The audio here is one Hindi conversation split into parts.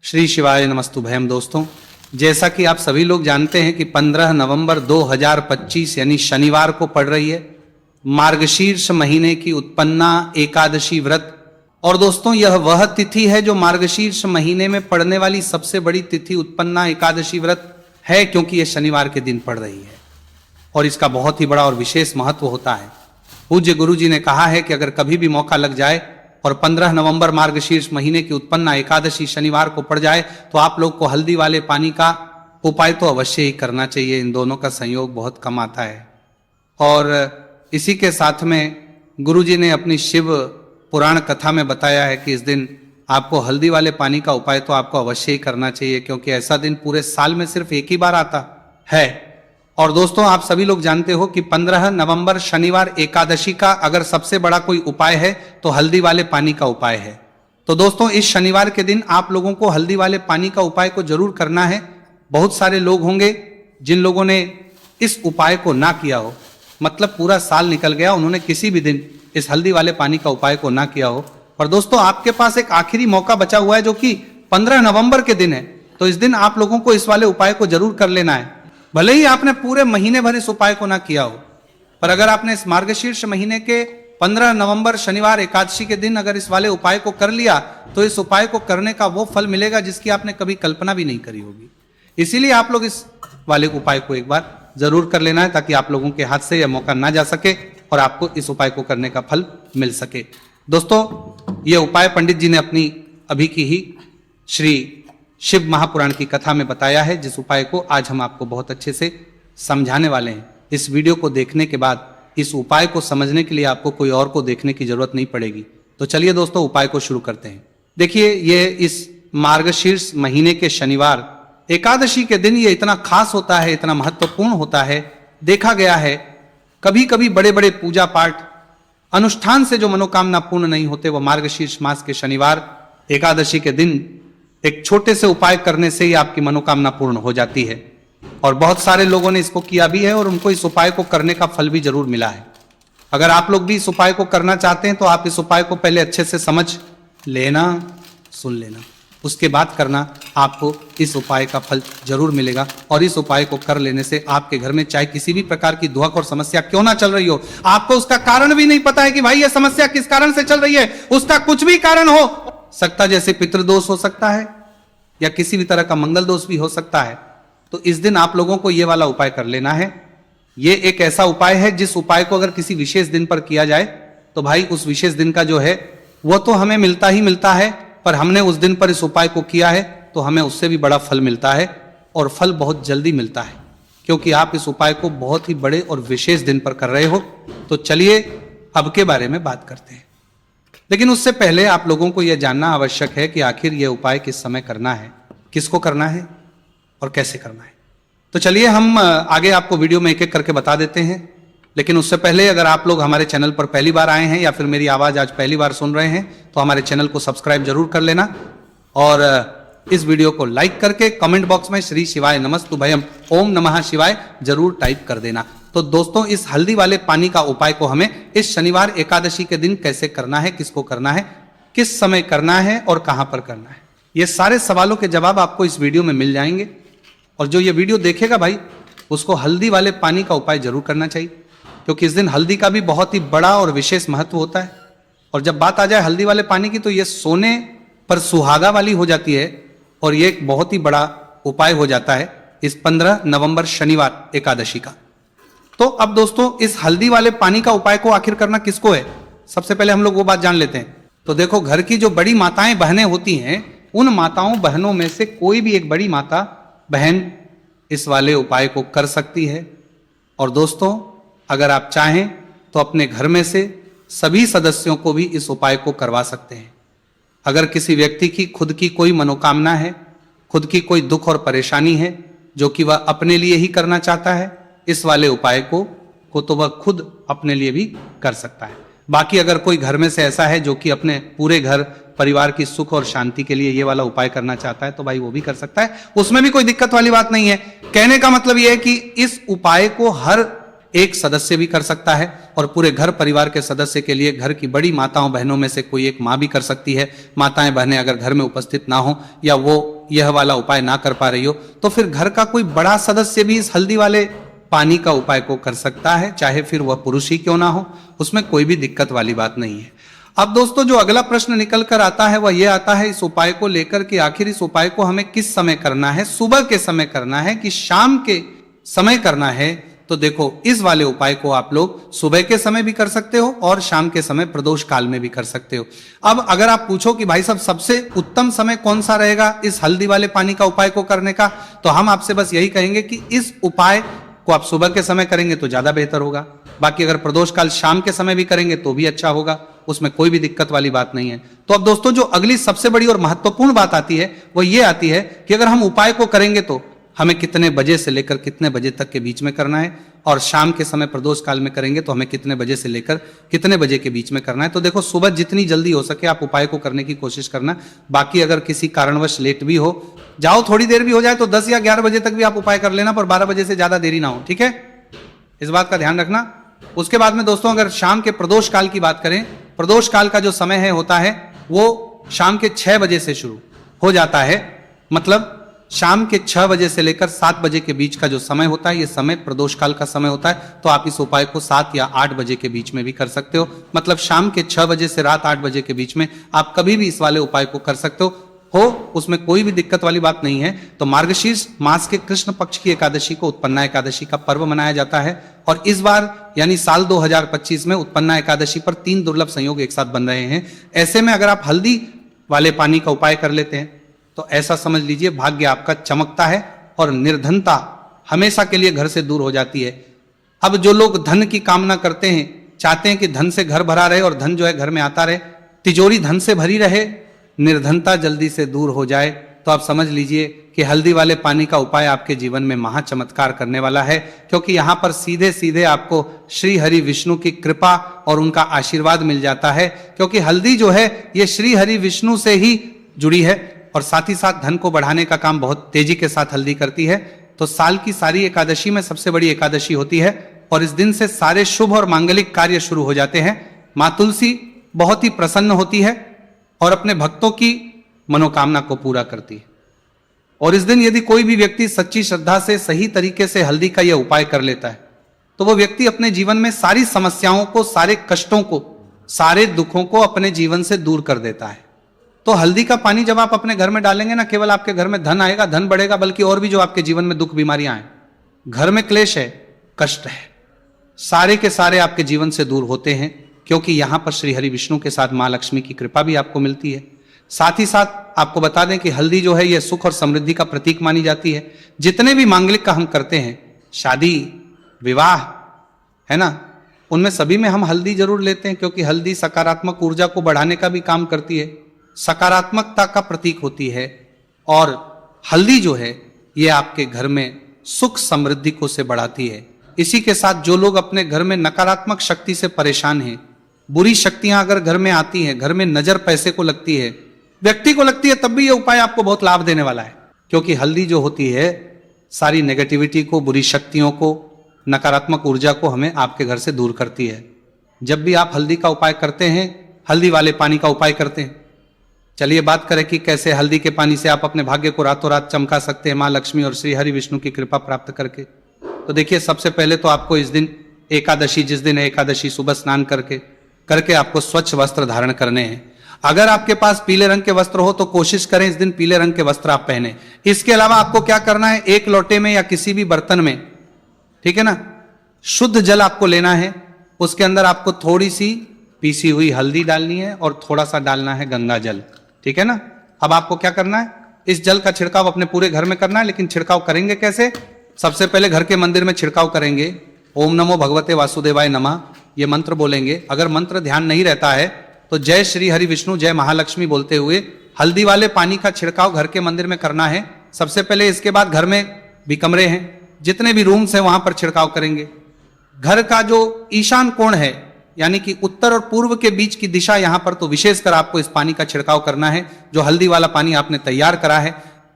श्री शिवाय नमस्तुभयम। दोस्तों, जैसा कि आप सभी लोग जानते हैं कि 15 नवंबर 2025 यानी शनिवार को पड़ रही है मार्गशीर्ष महीने की उत्पन्ना एकादशी व्रत। और दोस्तों, यह वह तिथि है जो मार्गशीर्ष महीने में पड़ने वाली सबसे बड़ी तिथि उत्पन्ना एकादशी व्रत है, क्योंकि यह शनिवार के दिन पड़ रही है और इसका बहुत ही बड़ा और विशेष महत्व होता है। पूज्य गुरु जी ने कहा है कि अगर कभी भी मौका लग जाए और 15 नवंबर मार्गशीर्ष महीने की उत्पन्ना एकादशी शनिवार को पड़ जाए तो आप लोग को हल्दी वाले पानी का उपाय तो अवश्य ही करना चाहिए। इन दोनों का संयोग बहुत कम आता है। और इसी के साथ में गुरु जी ने अपनी शिव पुराण कथा में बताया है कि इस दिन आपको हल्दी वाले पानी का उपाय तो आपको अवश्य ही करना चाहिए, क्योंकि ऐसा दिन पूरे साल में सिर्फ एक ही बार आता है। और दोस्तों, आप सभी लोग जानते हो कि 15 नवंबर शनिवार एकादशी का अगर सबसे बड़ा कोई उपाय है तो हल्दी वाले पानी का उपाय है। तो दोस्तों, इस शनिवार के दिन आप लोगों को हल्दी वाले पानी का उपाय को जरूर करना है। बहुत सारे लोग होंगे जिन लोगों ने इस उपाय को ना किया हो, मतलब पूरा साल निकल गया, उन्होंने किसी भी दिन इस हल्दी वाले पानी का उपाय को ना किया हो। और दोस्तों, आपके पास एक आखिरी मौका बचा हुआ है जो कि 15 नवंबर के दिन है। तो इस दिन आप लोगों को इस वाले उपाय को जरूर कर लेना है। भले ही आपने पूरे महीने भर इस उपाय को ना किया हो, पर अगर आपने इस मार्गशीर्ष महीने के 15 नवंबर शनिवार एकादशी के दिन अगर इस वाले उपाय को कर लिया तो इस उपाय को करने का वो फल मिलेगा जिसकी आपने कभी कल्पना भी नहीं करी होगी। इसीलिए आप लोग इस वाले उपाय को एक बार जरूर कर लेना है, ताकि आप लोगों के हाथ से यह मौका ना जा सके और आपको इस उपाय को करने का फल मिल सके। दोस्तों, यह उपाय पंडित जी ने अपनी अभी की ही श्री शिव महापुराण की कथा में बताया है, जिस उपाय को आज हम आपको बहुत अच्छे से समझाने वाले हैं। इस वीडियो को देखने के बाद इस उपाय को समझने के लिए आपको कोई और को देखने की जरूरत नहीं पड़ेगी। तो चलिए दोस्तों, उपाय को शुरू करते हैं। देखिए, ये इस मार्गशीर्ष महीने के शनिवार एकादशी के दिन ये इतना खास होता है, इतना महत्वपूर्ण होता है। देखा गया है कभी कभी बड़े बड़े पूजा पाठ अनुष्ठान से जो मनोकामना पूर्ण नहीं होते, वो मार्गशीर्ष मास के शनिवार एकादशी के दिन एक छोटे से उपाय करने से ही आपकी मनोकामना पूर्ण हो जाती है। और बहुत सारे लोगों ने इसको किया भी है और उनको इस उपाय को करने का फल भी जरूर मिला है। अगर आप लोग भी इस उपाय को करना चाहते हैं तो आप इस उपाय को पहले अच्छे से समझ लेना, सुन लेना, उसके बाद करना। आपको इस उपाय का फल जरूर मिलेगा। और इस उपाय को कर लेने से आपके घर में चाहे किसी भी प्रकार की दुख और समस्या क्यों ना चल रही हो, आपको उसका कारण भी नहीं पता है कि भाई यह समस्या किस कारण से चल रही है, उसका कुछ भी कारण हो सकता, जैसे पितृदोष हो सकता है या किसी भी तरह का मंगल दोष भी हो सकता है। तो इस दिन आप लोगों को यह वाला उपाय कर लेना है। यह एक ऐसा उपाय है जिस उपाय को अगर किसी विशेष दिन पर किया जाए तो भाई उस विशेष दिन का जो है वो तो हमें मिलता ही मिलता है, पर हमने उस दिन पर इस उपाय को किया है तो हमें उससे भी बड़ा फल मिलता है, और फल बहुत जल्दी मिलता है, क्योंकि आप इस उपाय को बहुत ही बड़े और विशेष दिन पर कर रहे हो। तो चलिए अब के बारे में बात करते हैं। लेकिन उससे पहले आप लोगों को यह जानना आवश्यक है कि आखिर यह उपाय किस समय करना है, किसको करना है और कैसे करना है। तो चलिए हम आगे आपको वीडियो में एक एक करके बता देते हैं। लेकिन उससे पहले अगर आप लोग हमारे चैनल पर पहली बार आए हैं या फिर मेरी आवाज़ आज पहली बार सुन रहे हैं तो हमारे चैनल को सब्सक्राइब जरूर कर लेना, और इस वीडियो को लाइक करके कमेंट बॉक्स में श्री शिवाय नमस्तुभयम ओम नमः शिवाय जरूर टाइप कर देना। तो दोस्तों, इस हल्दी वाले पानी का उपाय को हमें इस शनिवार एकादशी के दिन कैसे करना है, किसको करना है, किस समय करना है और कहां पर करना है, ये सारे सवालों के जवाब आपको इस वीडियो में मिल जाएंगे। और जो ये वीडियो देखेगा भाई, उसको हल्दी वाले पानी का उपाय जरूर करना चाहिए, क्योंकि इस दिन हल्दी का भी बहुत ही बड़ा और विशेष महत्व होता है। और जब बात आ जाए हल्दी वाले पानी की तो ये सोने पर सुहागा वाली हो जाती है, और ये एक बहुत ही बड़ा उपाय हो जाता है इस 15 नवंबर शनिवार एकादशी का। तो अब दोस्तों, इस हल्दी वाले पानी का उपाय को आखिर करना किसको है, सबसे पहले हम लोग वो बात जान लेते हैं। तो देखो, घर की जो बड़ी माताएं बहनें होती हैं, उन माताओं बहनों में से कोई भी एक बड़ी माता बहन इस वाले उपाय को कर सकती है। और दोस्तों, अगर आप चाहें तो अपने घर में से सभी सदस्यों को भी इस उपाय को करवा सकते हैं। अगर किसी व्यक्ति की खुद की कोई मनोकामना है, खुद की कोई दुख और परेशानी है जो कि वह अपने लिए ही करना चाहता है, इस वाले उपाय को तो वह खुद अपने लिए भी कर सकता है। बाकी अगर कोई घर में से ऐसा है जो कि अपने पूरे घर परिवार की सुख और शांति के लिए ये वाला उपाय करना चाहता है, तो भाई वो भी कर सकता है, उसमें भी कोई दिक्कत वाली बात नहीं है। कहने का मतलब ये है कि इस उपाय को हर एक सदस्य भी कर सकता है, और पूरे घर परिवार के सदस्य के लिए घर की बड़ी माताओं बहनों में से कोई एक माँ भी कर सकती है। माताएं बहनें अगर घर में उपस्थित ना हो या वो यह वाला उपाय ना कर पा रही हो, तो फिर घर का कोई बड़ा सदस्य भी इस हल्दी वाले पानी का उपाय को कर सकता है, चाहे फिर वह पुरुष ही क्यों ना हो, उसमें कोई भी दिक्कत वाली बात नहीं है। अब दोस्तों जो अगला प्रश्न निकल कर आता है वह यह आता है इस उपाय को लेकर कि आखिर इस उपाय को हमें किस समय करना है, सुबह के समय करना है कि शाम के समय करना है। तो देखो, इस वाले उपाय को आप लोग सुबह के समय भी कर सकते हो और शाम के समय प्रदोष काल में भी कर सकते हो। अब अगर आप पूछो कि भाई साहब सबसे उत्तम समय कौन सा रहेगा इस हल्दी वाले पानी का उपाय को करने का, तो हम आपसे बस यही कहेंगे कि इस उपाय को आप सुबह के समय करेंगे तो ज्यादा बेहतर होगा। बाकी अगर प्रदोष काल शाम के समय भी करेंगे तो भी अच्छा होगा, उसमें कोई भी दिक्कत वाली बात नहीं है। तो अब दोस्तों जो अगली सबसे बड़ी और महत्वपूर्ण बात आती है वो ये आती है कि अगर हम उपाय को करेंगे तो हमें कितने बजे से लेकर कितने बजे तक के बीच में करना है, और शाम के समय प्रदोष काल में करेंगे तो हमें कितने बजे से लेकर कितने बजे के बीच में करना है। तो देखो, सुबह जितनी जल्दी हो सके आप उपाय को करने की कोशिश करना। बाकी अगर किसी कारणवश लेट भी हो जाओ, थोड़ी देर भी हो जाए तो 10 या 11 बजे तक भी आप उपाय कर लेना, पर 12 बजे से ज्यादा देरी ना हो, ठीक है, इस बात का ध्यान रखना। उसके बाद में दोस्तों अगर शाम के प्रदोष काल की बात करें, प्रदोष काल का जो समय है होता है वो शाम के 6 बजे से शुरू हो जाता है, मतलब शाम के 6 बजे से लेकर 7 बजे के बीच का जो समय होता है ये समय प्रदोष काल का समय होता है। तो आप इस उपाय को 7 या 8 बजे के बीच में भी कर सकते हो, मतलब शाम के 6 बजे से रात 8 बजे के बीच में आप कभी भी इस वाले उपाय को कर सकते हो, उसमें कोई भी दिक्कत वाली बात नहीं है। तो मार्गशीर्ष मास के कृष्ण पक्ष की एकादशी को उत्पन्ना एकादशी का पर्व मनाया जाता है, और इस बार यानी साल 2025 में उत्पन्ना एकादशी पर 3 दुर्लभ संयोग एक साथ बन रहे हैं। ऐसे में अगर आप हल्दी वाले पानी का उपाय कर लेते हैं तो ऐसा समझ लीजिए भाग्य आपका चमकता है और निर्धनता हमेशा के लिए घर से दूर हो जाती है। अब जो लोग धन की कामना करते हैं, चाहते हैं कि धन से घर भरा रहे और धन जो है घर में आता रहे, तिजोरी धन से भरी रहे, निर्धनता जल्दी से दूर हो जाए, तो आप समझ लीजिए कि हल्दी वाले पानी का उपाय आपके जीवन में महा चमत्कार करने वाला है, क्योंकि यहां पर सीधे सीधे आपको श्री हरि विष्णु की कृपा और उनका आशीर्वाद मिल जाता है, क्योंकि हल्दी जो है ये श्री हरि विष्णु से ही जुड़ी है और साथ ही साथ धन को बढ़ाने का काम बहुत तेजी के साथ हल्दी करती है। तो साल की सारी एकादशी में सबसे बड़ी एकादशी होती है और इस दिन से सारे शुभ और मांगलिक कार्य शुरू हो जाते हैं। मां तुलसी बहुत ही प्रसन्न होती है और अपने भक्तों की मनोकामना को पूरा करती है। और इस दिन यदि कोई भी व्यक्ति सच्ची श्रद्धा से सही तरीके से हल्दी का यह उपाय कर लेता है तो वो व्यक्ति अपने जीवन में सारी समस्याओं को, सारे कष्टों को, सारे दुखों को अपने जीवन से दूर कर देता है। तो हल्दी का पानी जब आप अपने घर में डालेंगे ना, केवल आपके घर में धन आएगा, धन बढ़ेगा, बल्कि और भी जो आपके जीवन में दुख बीमारियां हैं, घर में क्लेश है, कष्ट है, सारे के सारे आपके जीवन से दूर होते हैं, क्योंकि यहां पर श्री हरि विष्णु के साथ मां लक्ष्मी की कृपा भी आपको मिलती है। साथ ही साथ आपको बता दें कि हल्दी जो है यह सुख और समृद्धि का प्रतीक मानी जाती है। जितने भी मांगलिक का हम करते हैं, शादी, विवाह, है ना, उनमें सभी में हम हल्दी जरूर लेते हैं, क्योंकि हल्दी सकारात्मक ऊर्जा को बढ़ाने का भी काम करती है, सकारात्मकता का प्रतीक होती है। और हल्दी जो है ये आपके घर में सुख समृद्धि को से बढ़ाती है। इसी के साथ जो लोग अपने घर में नकारात्मक शक्ति से परेशान हैं, बुरी शक्तियां अगर घर में आती हैं, घर में नजर पैसे को लगती है, व्यक्ति को लगती है, तब भी ये उपाय आपको बहुत लाभ देने वाला है, क्योंकि हल्दी जो होती है सारी नेगेटिविटी को, बुरी शक्तियों को, नकारात्मक ऊर्जा को हमें आपके घर से दूर करती है। जब भी आप हल्दी का उपाय करते हैं, हल्दी वाले पानी का उपाय करते हैं, चलिए बात करें कि कैसे हल्दी के पानी से आप अपने भाग्य को रातों रात चमका सकते हैं मां लक्ष्मी और श्री हरि विष्णु की कृपा प्राप्त करके। तो देखिए, सबसे पहले तो आपको इस दिन एकादशी, जिस दिन है एकादशी, सुबह स्नान करके आपको स्वच्छ वस्त्र धारण करने हैं। अगर आपके पास पीले रंग के वस्त्र हो तो कोशिश करें इस दिन पीले रंग के वस्त्र आप पहने। इसके अलावा आपको क्या करना है, एक लोटे में या किसी भी बर्तन में, ठीक है ना, शुद्ध जल आपको लेना है। उसके अंदर आपको थोड़ी सी पीसी हुई हल्दी डालनी है और थोड़ा सा डालना है गंगा जल, ठीक है ना। अब आपको क्या करना है, इस जल का छिड़काव अपने पूरे घर में करना है। लेकिन छिड़काव करेंगे कैसे? सबसे पहले घर के मंदिर में छिड़काव करेंगे। ओम नमो भगवते वासुदेवाय नमः ये मंत्र बोलेंगे। अगर मंत्र ध्यान नहीं रहता है तो जय श्री हरि विष्णु, जय महालक्ष्मी बोलते हुए हल्दी वाले पानी का छिड़काव घर के मंदिर में करना है सबसे पहले। इसके बाद घर में भी कमरे हैं, जितने भी रूम्स हैं वहां पर छिड़काव करेंगे। घर का जो ईशान कोण है, यानी कि उत्तर और पूर्व के बीच की दिशा, यहां पर तो विशेषकर आपको इस पानी का छिड़काव करना है, जो हल्दी वाला पानी आपने तैयार करा है।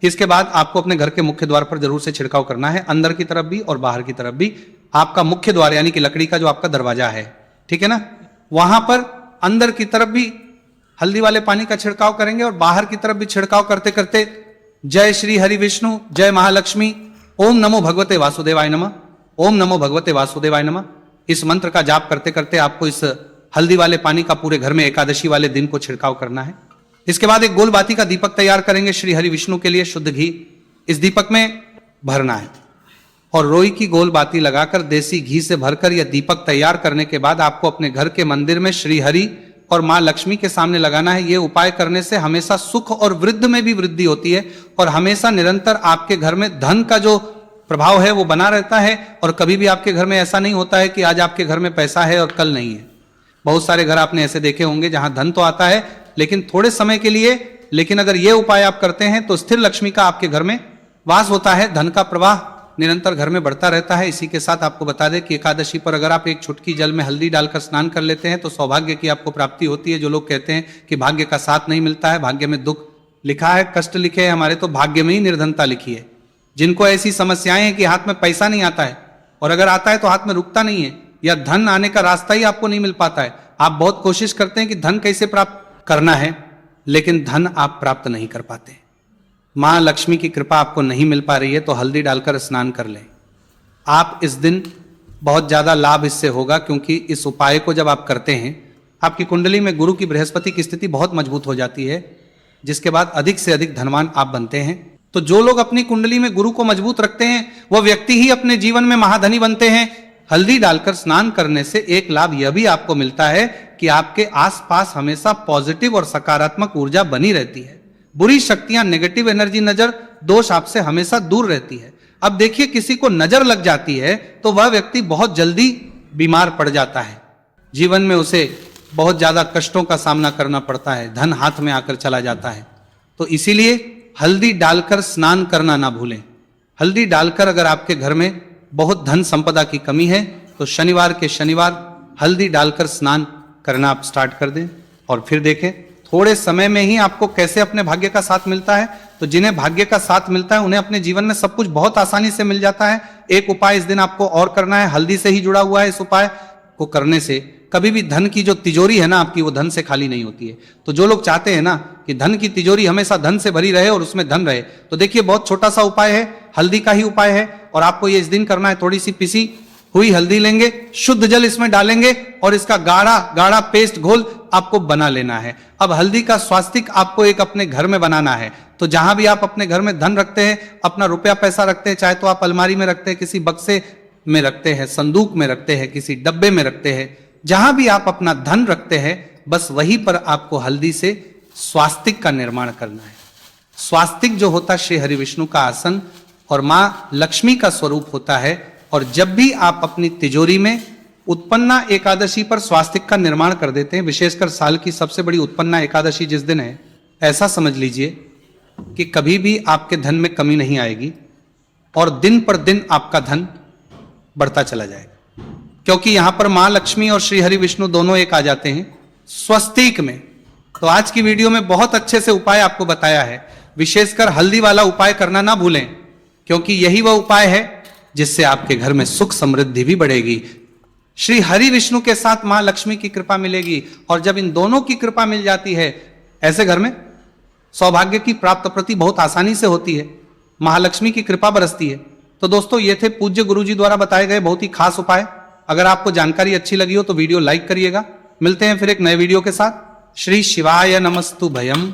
इसके बाद आपको अपने घर के मुख्य द्वार पर जरूर से छिड़काव करना है, अंदर की तरफ भी और बाहर की तरफ भी। आपका मुख्य द्वार यानी कि लकड़ी का जो आपका दरवाजा है, ठीक है ना, वहां पर अंदर की तरफ भी हल्दी वाले पानी का छिड़काव करेंगे और बाहर की तरफ भी छिड़काव करते करते जय श्री हरि विष्णु, जय महालक्ष्मी, ओम नमो भगवते वासुदेवाय नमः, ओम नमो भगवते वासुदेवाय नमः, इस मंत्र का जाप करते करते आपको इस हल्दी वाले पानी का पूरे घर में एकादशी वाले दिन को छिड़काव करना है। इसके बाद एक गोल बाती का दीपक तैयार करेंगे श्री हरि विष्णु के लिए, शुद्ध घी इस दीपक में भरना है और रोई की गोल बाती लगाकर देसी घी से भरकर यह दीपक तैयार करने के बाद आपको अपने घर के मंदिर में श्री हरि और मां लक्ष्मी के सामने लगाना है। यह उपाय करने से हमेशा सुख और वृद्धि में भी वृद्धि होती है और हमेशा निरंतर आपके घर में धन का जो प्रभाव है वो बना रहता है और कभी भी आपके घर में ऐसा नहीं होता है कि आज आपके घर में पैसा है और कल नहीं है। बहुत सारे घर आपने ऐसे देखे होंगे जहां धन तो आता है लेकिन थोड़े समय के लिए, लेकिन अगर ये उपाय आप करते हैं तो स्थिर लक्ष्मी का आपके घर में वास होता है, धन का प्रवाह निरंतर घर में बढ़ता रहता है। इसी के साथ आपको बता दें कि एकादशी पर अगर आप एक चुटकी जल में हल्दी डालकर स्नान कर लेते हैं तो सौभाग्य की आपको प्राप्ति होती है। जो लोग कहते हैं कि भाग्य का साथ नहीं मिलता है, भाग्य में दुख लिखा है, कष्ट लिखे हैं हमारे, तो भाग्य में ही निर्धनता लिखी है। जिनको ऐसी समस्याएं हैं कि हाथ में पैसा नहीं आता है और अगर आता है तो हाथ में रुकता नहीं है या धन आने का रास्ता ही आपको नहीं मिल पाता है, आप बहुत कोशिश करते हैं कि धन कैसे प्राप्त करना है लेकिन धन आप प्राप्त नहीं कर पाते, मां लक्ष्मी की कृपा आपको नहीं मिल पा रही है, तो हल्दी डालकर स्नान कर लें। आप इस दिन बहुत ज्यादा लाभ इससे होगा क्योंकि इस उपाय को जब आप करते हैं आपकी कुंडली में गुरु की बृहस्पति की स्थिति बहुत मजबूत हो जाती है, जिसके बाद अधिक से अधिक धनवान आप बनते हैं। तो जो लोग अपनी कुंडली में गुरु को मजबूत रखते हैं वह व्यक्ति ही अपने जीवन में महाधनी बनते हैं। हल्दी डालकर स्नान करने से एक लाभ यह भी आपको मिलता है कि आपके आसपास हमेशा पॉजिटिव और सकारात्मक ऊर्जा बनी रहती है, बुरी शक्तियां, नेगेटिव एनर्जी, नजर दोष आपसे हमेशा दूर रहती है। अब देखिए किसी को नजर लग जाती है तो वह व्यक्ति बहुत जल्दी बीमार पड़ जाता है, जीवन में उसे बहुत ज्यादा कष्टों का सामना करना पड़ता है, धन हाथ में आकर चला जाता है। तो इसीलिए हल्दी डालकर स्नान करना ना भूलें। हल्दी डालकर अगर आपके घर में बहुत धन संपदा की कमी है तो शनिवार के शनिवार हल्दी डालकर स्नान करना आप स्टार्ट कर दें और फिर देखें थोड़े समय में ही आपको कैसे अपने भाग्य का साथ मिलता है। तो जिन्हें भाग्य का साथ मिलता है उन्हें अपने जीवन में सब कुछ बहुत आसानी से मिल जाता है। एक उपाय इस दिन आपको और करना है, हल्दी से ही जुड़ा हुआ है। इस उपाय को करने से कभी भी धन की जो तिजोरी है ना आपकी, वो धन से खाली नहीं होती है। तो जो लोग चाहते हैं ना कि धन की तिजोरी हमेशा धन से भरी रहे और उसमें धन रहे, तो देखिए बहुत छोटा सा उपाय है, हल्दी का ही उपाय है और आपको ये इस दिन करना है। थोड़ी सी पिसी हुई हल्दी लेंगे, शुद्ध जल इसमें डालेंगे और इसका गाढ़ा गाढ़ा पेस्ट घोल आपको बना लेना है। अब हल्दी का स्वास्तिक आपको एक अपने घर में बनाना है। तो जहां भी आप अपने घर में धन रखते हैं, अपना रुपया पैसा रखते हैं, चाहे तो आप अलमारी में रखते हैं, किसी बक्से में रखते हैं, संदूक में रखते हैं, किसी डब्बे में रखते हैं, जहां भी आप अपना धन रखते हैं बस वहीं पर आपको हल्दी से स्वास्तिक का निर्माण करना है। स्वास्तिक जो होता है श्री हरि विष्णु का आसन और मां लक्ष्मी का स्वरूप होता है। और जब भी आप अपनी तिजोरी में उत्पन्ना एकादशी पर स्वास्तिक का निर्माण कर देते हैं, विशेषकर साल की सबसे बड़ी उत्पन्ना एकादशी जिस दिन है, ऐसा समझ लीजिए कि कभी भी आपके धन में कमी नहीं आएगी और दिन पर दिन आपका धन बढ़ता चला जाएगा, क्योंकि यहां पर मां लक्ष्मी और श्री हरि विष्णु दोनों एक आ जाते हैं स्वस्तिक में। तो आज की वीडियो में बहुत अच्छे से उपाय आपको बताया है, विशेषकर हल्दी वाला उपाय करना ना भूलें, क्योंकि यही वह उपाय है जिससे आपके घर में सुख समृद्धि भी बढ़ेगी, श्री हरि विष्णु के साथ मां लक्ष्मी की कृपा मिलेगी। और जब इन दोनों की कृपा मिल जाती है, ऐसे घर में सौभाग्य की प्राप्ति बहुत आसानी से होती है, महालक्ष्मी की कृपा बरसती है। तो दोस्तों ये थे पूज्य गुरुजी द्वारा बताए गए बहुत ही खास उपाय। अगर आपको जानकारी अच्छी लगी हो तो वीडियो लाइक करिएगा। मिलते हैं फिर एक नए वीडियो के साथ। श्री शिवाय नमस्तु भयम।